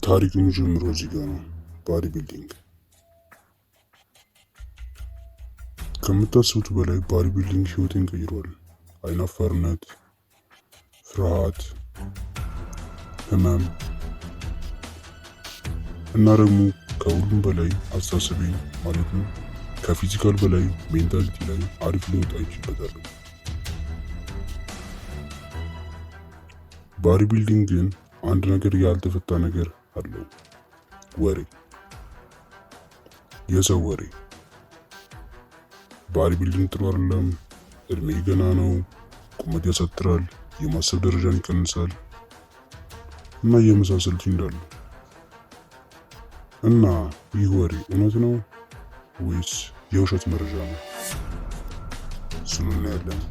ታሪክ የሚጀምረው እዚህ ጋር ነው። ባዲ ቢልዲንግ ከምታስቡት በላይ ባዲ ቢልዲንግ ህይወቴን ቀይሯል። አይናፋርነት፣ ፍርሃት፣ ህመም እና ደግሞ ከሁሉም በላይ አስተሳሰቤን ማለትም ከፊዚካል በላይ ሜንታሊቲ ላይ አሪፍ ለውጥ አይችበታለሁ። ባዲ ቢልዲንግ ግን አንድ ነገር ያልተፈታ ነገር አለው። ወሬ፣ የሰው ወሬ። ባዲ ቢልዲንግ ጥሩ አይደለም፣ እድሜ ገና ነው፣ ቁመት ያሳጥራል፣ የማሰብ ደረጃን ይቀንሳል እና የመሳሰሉት እንዳሉ እና ይህ ወሬ እውነት ነው ወይስ የውሸት መረጃ ነው? እሱን እናያለን።